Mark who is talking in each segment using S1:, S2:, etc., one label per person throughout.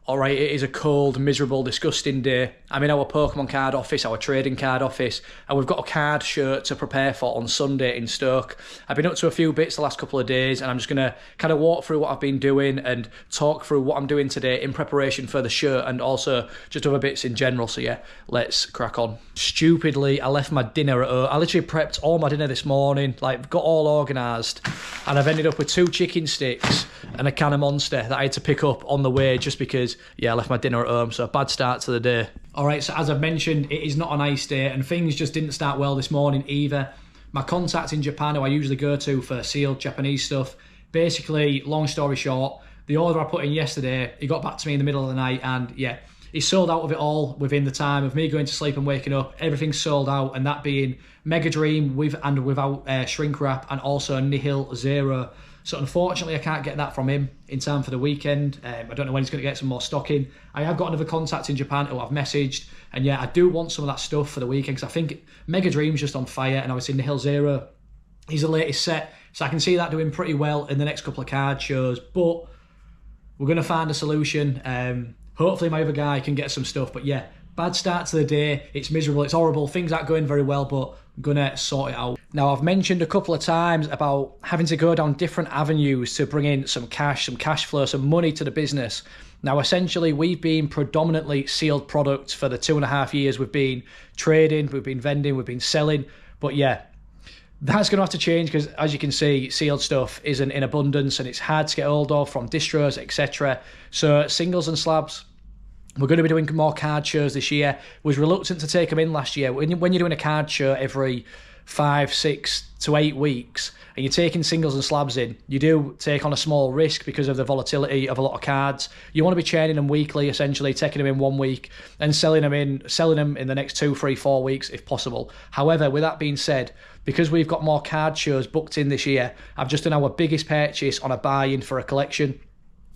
S1: All right, it is a cold, miserable, disgusting day. I'm in our Pokemon card office, our trading card office, and we've got a card shirt to prepare for on Sunday in Stoke. I've been up to a few bits the last couple of days, and I'm just going to kind of walk through what I've been doing and talk through what I'm doing today in preparation for the shirt and also just other bits in general. So yeah, let's crack on. Stupidly, I left my dinner at home. I literally prepped all my dinner this morning, like got all organised, and I've ended up with 2 chicken sticks and a can of Monster that I had to pick up on the way just because, yeah, I left my dinner at home, so a bad start to the day. All right, so as I've mentioned, it is not a nice day, and things just didn't start well this morning either. My contact in Japan, who I usually go to for sealed Japanese stuff, basically, long story short, the order I put in yesterday, he got back to me in the middle of the night, and yeah, he sold out of it all within the time of me going to sleep and waking up. Everything's sold out, and that being Mega Dream with and without shrink wrap, and also Nihil Zero. So unfortunately, I can't get that from him in time for the weekend. I don't know when he's going to get some more stock in. I have got another contact in Japan who I've messaged. And yeah, I do want some of that stuff for the weekend because I think Mega Dream's just on fire. And obviously Nihil Zero, he's the latest set. So I can see that doing pretty well in the next couple of card shows. But we're going to find a solution. Hopefully my other guy can get some stuff. But yeah, bad start to the day. It's miserable. It's horrible. Things aren't going very well, but I'm going to sort it out. Now, I've mentioned a couple of times about having to go down different avenues to bring in some cash flow, some money to the business. Now, essentially, we've been predominantly sealed products for the 2.5 years we've been trading, we've been vending, we've been selling. But yeah, that's going to have to change because, as you can see, sealed stuff isn't in abundance and it's hard to get hold of from distros, etc. So singles and slabs, we're going to be doing more card shows this year. Was reluctant to take them in last year. When you're doing a card show every 5, 6 to 8 weeks and you're taking singles and slabs in, you do take on a small risk because of the volatility of a lot of cards. You want to be churning them weekly, essentially, taking them in 1 week and selling them in the next 2, 3, 4 weeks if possible. However, with that being said, because we've got more card shows booked in this year, I've just done our biggest purchase on a buy-in for a collection.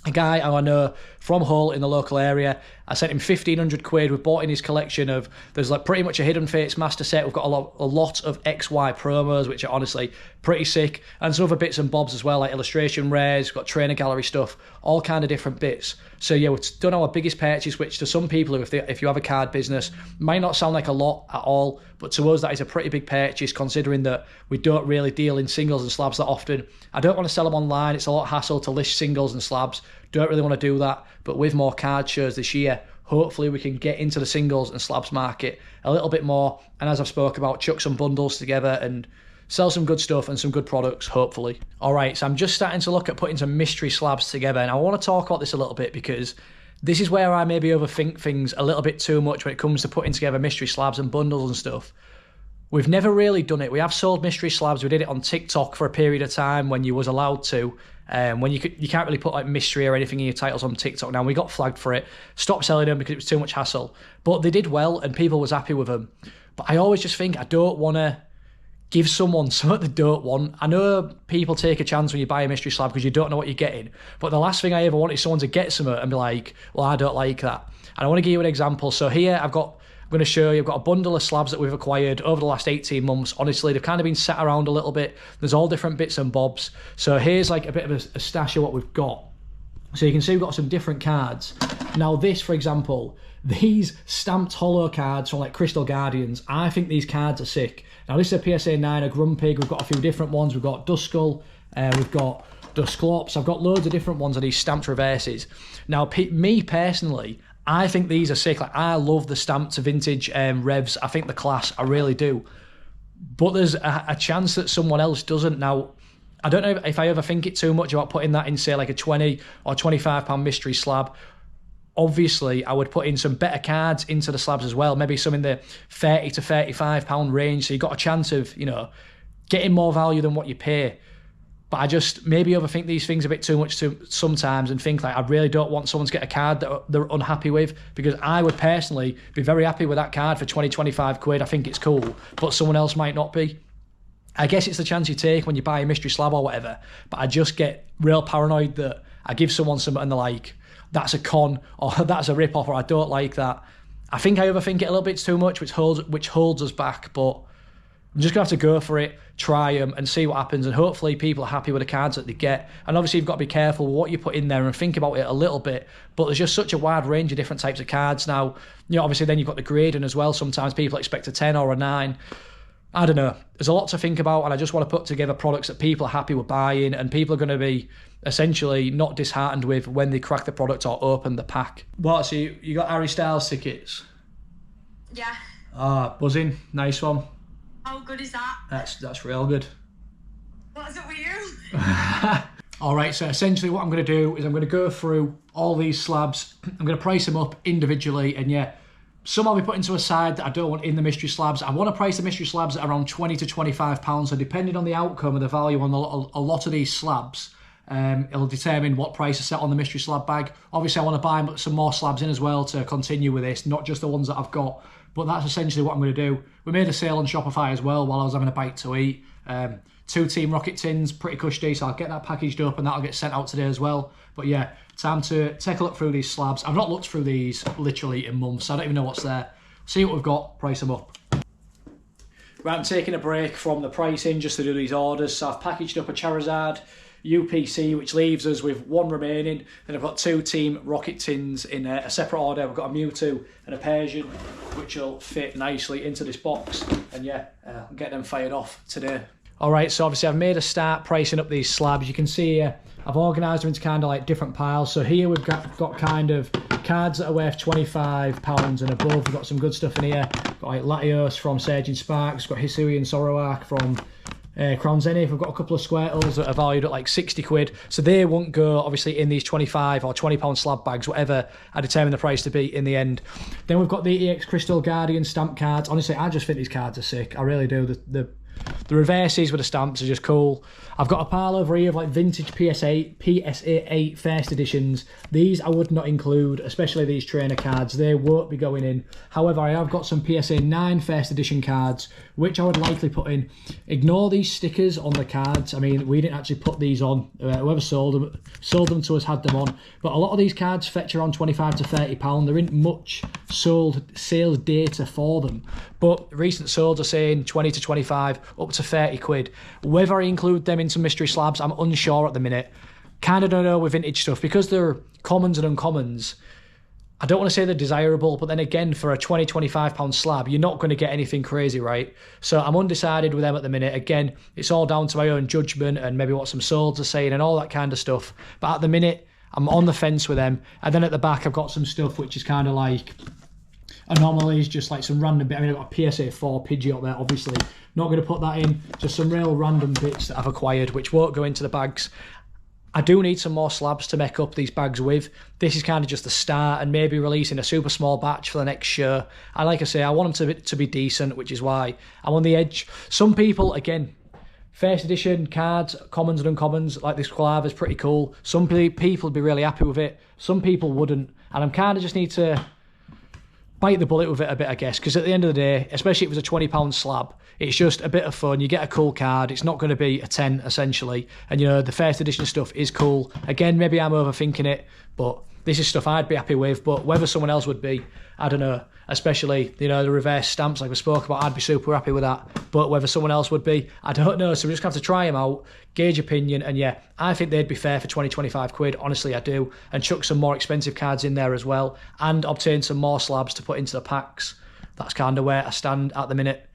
S1: A guy who I know from Hull in the local area, I sent him 1,500 quid. We've bought in his collection of, there's like pretty much a Hidden Fates master set. We've got a lot of XY promos, which are honestly pretty sick. And some other bits and bobs as well, like illustration rares, we've got trainer gallery stuff, all kind of different bits. So yeah, we've done our biggest purchase, which to some people, if you have a card business, might not sound like a lot at all. But to us, that is a pretty big purchase, considering that we don't really deal in singles and slabs that often. I don't want to sell them online. It's a lot of hassle to list singles and slabs. Don't really want to do that. But with more card shows this year, hopefully we can get into the singles and slabs market a little bit more. And as I've spoke about, chuck some bundles together and sell some good stuff and some good products, hopefully. All right, so I'm just starting to look at putting some mystery slabs together. And I want to talk about this a little bit because this is where I maybe overthink things a little bit too much when it comes to putting together mystery slabs and bundles and stuff. We've never really done it. We have sold mystery slabs. We did it on TikTok for a period of time when you was allowed to. When you can't really put like mystery or anything in your titles on TikTok now. We got flagged for it. Stopped selling them because it was too much hassle. But they did well and people was happy with them. But I always just think I don't want to give someone something they don't want. I know people take a chance when you buy a mystery slab because you don't know what you're getting. But the last thing I ever want is someone to get something and be like, well, I don't like that. And I want to give you an example. So here I'm going to show you, I've got a bundle of slabs that we've acquired over the last 18 months. Honestly, they've kind of been sat around a little bit. There's all different bits and bobs. So here's like a bit of a stash of what we've got. So you can see we've got some different cards. Now this, for example, these stamped holo cards from like Crystal Guardians, I think these cards are sick. Now this is a PSA 9, a Grumpig. We've got a few different ones. We've got Duskull, we've got Dusclops. I've got loads of different ones of these stamped reverses. Now me personally, I think these are sick. Like, I love the stamped vintage revs. I think the class, I really do. But there's a chance that someone else doesn't. Now, I don't know if I ever think it too much about putting that in, say, like a 20 or 25 pound mystery slab. Obviously, I would put in some better cards into the slabs as well. Maybe some in the 30 to 35 pound range. So you've got a chance of, getting more value than what you pay. But I just maybe overthink these things a bit too much sometimes and think like I really don't want someone to get a card that they're unhappy with, because I would personally be very happy with that card for 20, 25 quid. I think it's cool, but someone else might not be. I guess it's the chance you take when you buy a mystery slab or whatever, but I just get real paranoid that I give someone something and they're like, that's a con or that's a rip-off or I don't like that. I think I overthink it a little bit too much, which holds us back, but I'm just going to have to go for it, try them and see what happens. And hopefully people are happy with the cards that they get. And obviously you've got to be careful with what you put in there and think about it a little bit. But there's just such a wide range of different types of cards now. You know, obviously then you've got the grading as well. Sometimes people expect a 10 or a 9. I don't know. There's a lot to think about, and I just want to put together products that people are happy with buying and people are going to be essentially not disheartened with when they crack the product or open the pack. What, so you got Harry Styles tickets?
S2: Yeah.
S1: Ah, buzzing. Nice one.
S2: How good is that?
S1: That's real good.
S2: What is it with you?
S1: All right, so essentially what I'm going to do is I'm going to go through all these slabs. I'm going to price them up individually, and yeah, some I'll be putting to a side that I don't want in the mystery slabs. I want to price the mystery slabs at around £20 to £25, so depending on the outcome and the value on a lot of these slabs, it'll determine what price I set on the mystery slab bag. Obviously, I want to buy some more slabs in as well to continue with this, not just the ones that I've got. But that's essentially what I'm going to do. We made a sale on Shopify as well while I was having a bite to eat. 2 Team Rocket tins, pretty cushy, so I'll get that packaged up and that'll get sent out today as well. But yeah, time to take a look through these slabs. I've not looked through these literally in months, so I don't even know what's there. See what we've got, price them up. Right, I'm taking a break from the pricing just to do these orders. So I've packaged up a Charizard UPC, which leaves us with 1 remaining. Then I've got 2 Team Rocket tins in a separate order. We've got a Mewtwo and a Persian, which will fit nicely into this box. And yeah, I'll get them fired off today. All right, so obviously I've made a start pricing up these slabs. You can see here, I've organised them into kind of like different piles. So here we've got kind of cards that are worth £25 and above. We've got some good stuff in here. Got like Latios from Surging Sparks. Got Hisuian Zoroark from Crown Zenith. We've got a couple of Squirtles that are valued at like 60 quid. So they won't go obviously in these 25 or £20 slab bags, whatever I determine the price to be in the end. Then we've got the EX Crystal Guardian stamp cards. Honestly, I just think these cards are sick. I really do. The reverses with the stamps are just cool. I've got a pile over here of like vintage PSA 8 first editions. These I would not include, especially these trainer cards. They won't be going in. However, I have got some PSA 9 first edition cards, which I would likely put in. Ignore these stickers on the cards. I mean, we didn't actually put these on. Whoever sold them to us had them on. But a lot of these cards fetch around £25 to £30. There isn't much sales data for them. But recent solds are saying 20 to 25, up to 30 quid. Whether I include them in some mystery slabs, I'm unsure at the minute. Kind of don't know with vintage stuff, because they're commons and uncommons. I don't want to say they're desirable, but then again, for a £20, £25 slab, you're not going to get anything crazy, right? So I'm undecided with them at the minute. Again, it's all down to my own judgment and maybe what some solds are saying and all that kind of stuff. But at the minute, I'm on the fence with them. And then at the back, I've got some stuff which is kind of like anomalies, just like some random bit. I mean, I've got a PSA 4 Pidgey up there, obviously. Not going to put that in. Just some real random bits that I've acquired, which won't go into the bags. I do need some more slabs to make up these bags with. This is kind of just the start, and maybe releasing a super small batch for the next show. And like I say, I want them to be decent, which is why I'm on the edge. Some people, again, first edition cards, commons and uncommons, like this Quilava is pretty cool. Some people would be really happy with it. Some people wouldn't. And I'm kind of just need to bite the bullet with it a bit, I guess, because at the end of the day, especially if it was a £20 slab, it's just a bit of fun. You get a cool card. It's not going to be a 10, essentially. And, you know, the first edition stuff is cool. Again, maybe I'm overthinking it, but this is stuff I'd be happy with. But whether someone else would be, I don't know. Especially, you know, the reverse stamps like we spoke about, I'd be super happy with that. But whether someone else would be, I don't know. So we just have to try them out, gauge opinion. And yeah, I think they'd be fair for 20, 25 quid. Honestly, I do. And chuck some more expensive cards in there as well. And obtain some more slabs to put into the packs. That's kind of where I stand at the minute.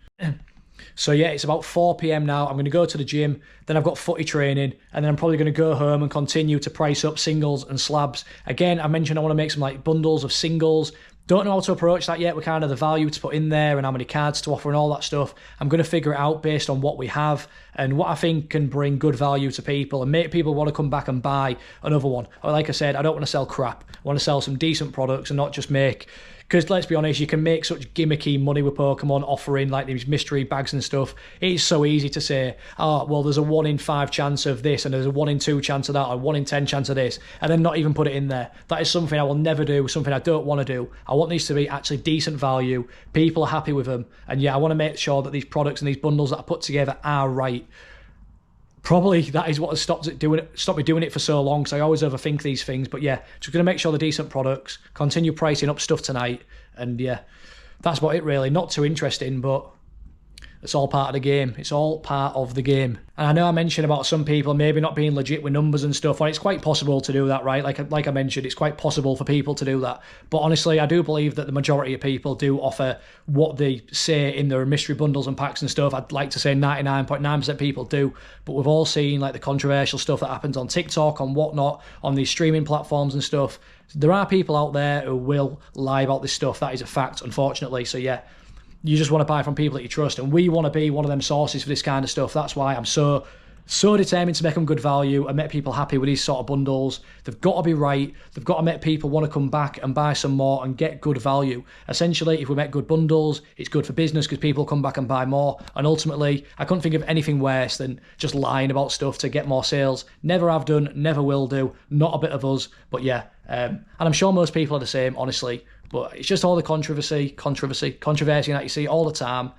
S1: So yeah, it's about 4 PM now. I'm going to go to the gym. Then I've got footy training. And then I'm probably going to go home and continue to price up singles and slabs. Again, I mentioned I want to make some like bundles of singles. Don't know how to approach that yet. We're kind of the value to put in there and how many cards to offer and all that stuff. I'm going to figure it out based on what we have and what I think can bring good value to people and make people want to come back and buy another one. Or like I said, I don't want to sell crap. I want to sell some decent products and not just make... Because let's be honest, you can make such gimmicky money with Pokemon offering like these mystery bags and stuff. It's so easy to say, oh, well, there's a 1 in 5 chance of this and there's a 1 in 2 chance of that or 1 in 10 chance of this, and then not even put it in there. That is something I will never do, something I don't want to do. I want these to be actually decent value. People are happy with them. And yeah, I want to make sure that these products and these bundles that I put together are right. Probably that is what has stopped me doing it for so long, because I always overthink these things. But yeah, just going to make sure they're decent products, continue pricing up stuff tonight, and yeah, that's about it really. Not too interesting, but It's all part of the game. It's all part of the game. And I know I mentioned about some people maybe not being legit with numbers and stuff, and it's quite possible to do that, right? Like I mentioned, it's quite possible for people to do that. But honestly, I do believe that the majority of people do offer what they say in their mystery bundles and packs and stuff. I'd like to say 99.9% people do, but we've all seen like the controversial stuff that happens on TikTok, on whatnot, on these streaming platforms and stuff. There are people out there who will lie about this stuff. That is a fact, unfortunately. So yeah, you just want to buy from people that you trust, and we want to be one of them sources for this kind of stuff. That's why I'm so determined to make them good value and make people happy with these sort of bundles. They've got to be right. They've got to make people want to come back and buy some more and get good value. Essentially, if we make good bundles, it's good for business because people come back and buy more. And ultimately, I couldn't think of anything worse than just lying about stuff to get more sales. Never have done, never will do. Not a bit of us. But yeah, and I'm sure most people are the same, honestly. But it's just all the controversy that you see all the time.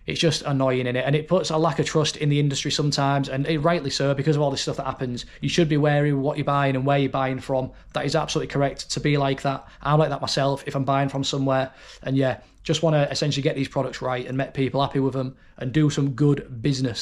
S1: It's just annoying, innit? And it puts a lack of trust in the industry sometimes, and rightly so, because of all this stuff that happens. You should be wary of what you're buying and where you're buying from. That is absolutely correct to be like that. I'm like that myself if I'm buying from somewhere. And yeah, just want to essentially get these products right and make people happy with them and do some good business.